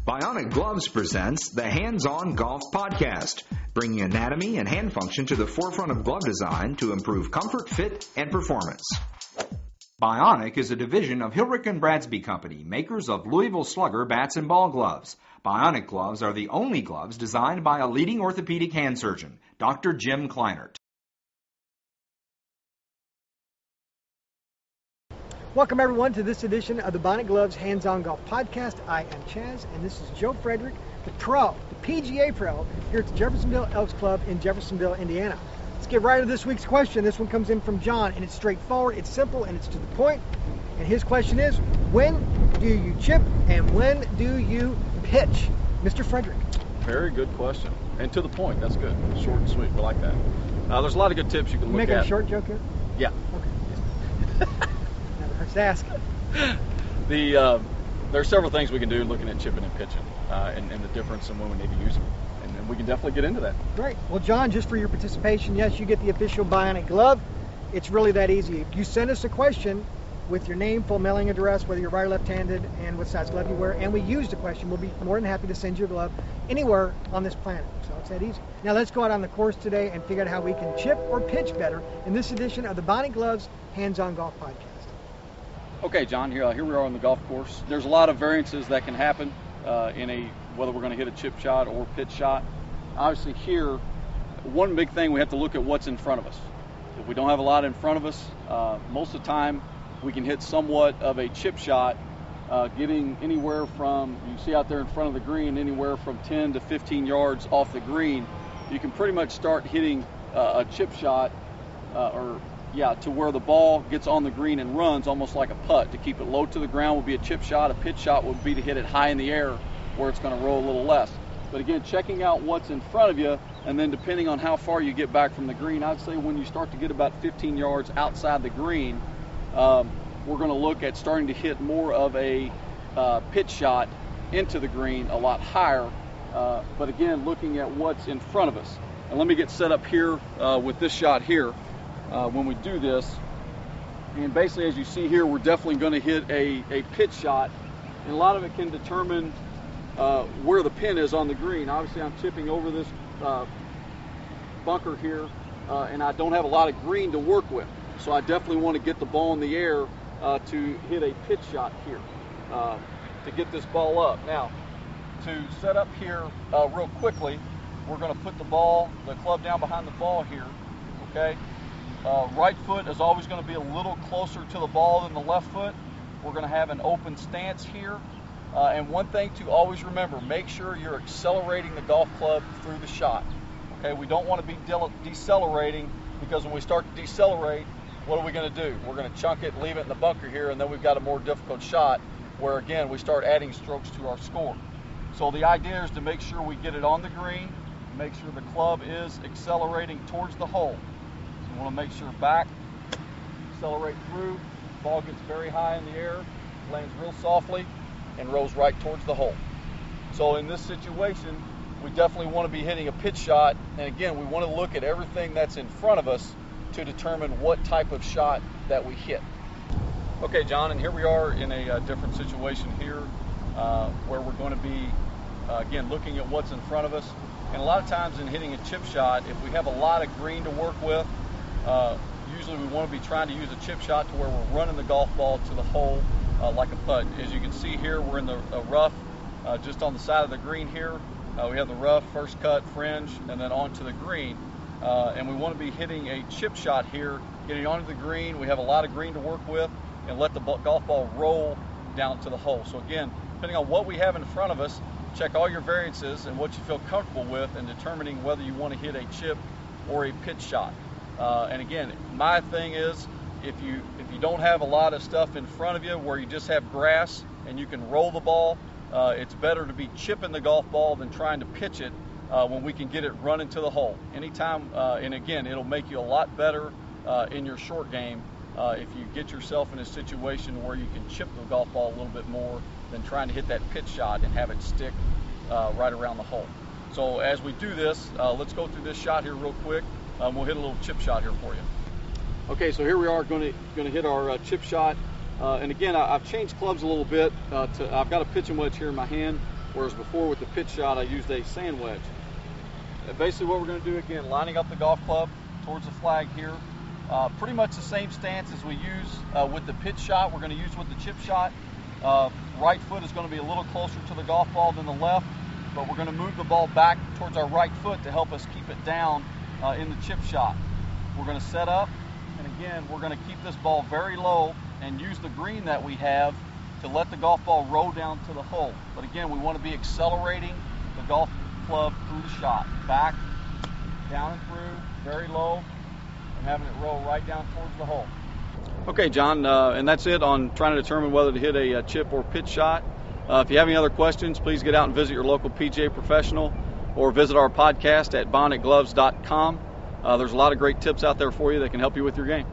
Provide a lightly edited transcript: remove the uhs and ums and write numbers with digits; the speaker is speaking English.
Bionic Gloves presents the Hands-On Golf Podcast, bringing anatomy and hand function to the forefront of glove design to improve comfort, fit, and performance. Bionic is a division of Hilrick & Bradsby Company, makers of Louisville Slugger bats and ball gloves. Bionic gloves are the only gloves designed by a leading orthopedic hand surgeon, Dr. Jim Kleinert. Welcome everyone to this edition of the Bionic Gloves Hands-On Golf Podcast. I am Chaz, and this is Joe Frederick, the pro, the PGA Pro, here at the Jeffersonville Elks Club in Jeffersonville, Indiana. Let's get right into this week's question. This one comes in from John, and it's straightforward, it's simple, and it's to the point. And his question is, when do you chip and when do you pitch? Mr. Frederick. Very good question, and to the point. That's good. Short and sweet. We like that. There's a lot of good tips you can look at. Making a short joke here? Yeah. Okay. Never hurts to ask. There's several things we can do looking at chipping and pitching, and the difference and when we need to use them. And we can definitely get into that. Great. Well, John, just for your participation, yes, you get the official Bionic glove. It's really that easy. If you send us a question with your name, full mailing address, whether you're right or left-handed, and what size glove you wear, and we use the question, we'll be more than happy to send you a glove anywhere on this planet. So it's that easy. Now let's go out on the course today and figure out how we can chip or pitch better in this edition of the Bionic Gloves Hands-On Golf Podcast. Okay, John, here we are on the golf course. There's a lot of variances that can happen whether we're going to hit a chip shot or pitch shot. Obviously here, one big thing, we have to look at what's in front of us. If we don't have a lot in front of us, most of the time we can hit somewhat of a chip shot, getting anywhere from, you see out there in front of the green, anywhere from 10 to 15 yards off the green. You can pretty much start hitting a chip shot to where the ball gets on the green and runs almost like a putt. To keep it low to the ground would be a chip shot. A pitch shot would be to hit it high in the air where it's going to roll a little less. But again, checking out what's in front of you, and then depending on how far you get back from the green, I'd say when you start to get about 15 yards outside the green, we're going to look at starting to hit more of a pitch shot into the green a lot higher. But again, looking at what's in front of us. And let me get set up here with this shot here. When we do this, and basically as you see here, we're definitely going to hit a pitch shot, and a lot of it can determine where the pin is on the green. Obviously I'm chipping over this bunker here, and I don't have a lot of green to work with, so I definitely want to get the ball in the air to hit a pitch shot here to get this ball up. Now, to set up here real quickly, we're going to put the club down behind the ball here, okay? Right foot is always going to be a little closer to the ball than the left foot. We're going to have an open stance here. And one thing to always remember, make sure you're accelerating the golf club through the shot. Okay, we don't want to be decelerating, because when we start to decelerate, what are we going to do? We're going to chunk it, leave it in the bunker here, and then we've got a more difficult shot where, again, we start adding strokes to our score. So the idea is to make sure we get it on the green, make sure the club is accelerating towards the hole. We want to make sure back, accelerate through, ball gets very high in the air, lands real softly, and rolls right towards the hole. So in this situation, we definitely want to be hitting a pitch shot, and again, we want to look at everything that's in front of us to determine what type of shot that we hit. Okay, John, and here we are in a different situation here, where we're going to be, again, looking at what's in front of us. And a lot of times in hitting a chip shot, if we have a lot of green to work with, usually we want to be trying to use a chip shot to where we're running the golf ball to the hole like a putt. As you can see here, we're in the rough just on the side of the green here. We have the rough, first cut, fringe, and then onto the green. And we want to be hitting a chip shot here, getting onto the green. We have a lot of green to work with, and let the golf ball roll down to the hole. So again, depending on what we have in front of us, check all your variances and what you feel comfortable with in determining whether you want to hit a chip or a pitch shot. And again, my thing is, if you don't have a lot of stuff in front of you where you just have grass and you can roll the ball, it's better to be chipping the golf ball than trying to pitch it when we can get it running to the hole. Anytime, and again, it'll make you a lot better in your short game if you get yourself in a situation where you can chip the golf ball a little bit more than trying to hit that pitch shot and have it stick right around the hole. So as we do this, let's go through this shot here real quick. We'll hit a little chip shot here for you. Okay, so here we are going to hit our chip shot. And again, I've changed clubs a little bit. I've got a pitching wedge here in my hand. whereas before with the pitch shot I used a sand wedge. And basically what we're going to do, again, lining up the golf club towards the flag here. Pretty much the same stance as we use with the pitch shot, we're going to use with the chip shot. Right foot is going to be a little closer to the golf ball than the left, but we're going to move the ball back towards our right foot to help us keep it down in the chip shot. We're going to set up, and again, we're going to keep this ball very low and use the green that we have to let the golf ball roll down to the hole. But again, we want to be accelerating the golf club through the shot. Back, down and through, very low, and having it roll right down towards the hole. Okay, John, and that's it on trying to determine whether to hit a chip or pitch shot. If you have any other questions, please get out and visit your local PGA professional or visit our podcast at bionicgloves.com. There's a lot of great tips out there for you that can help you with your game.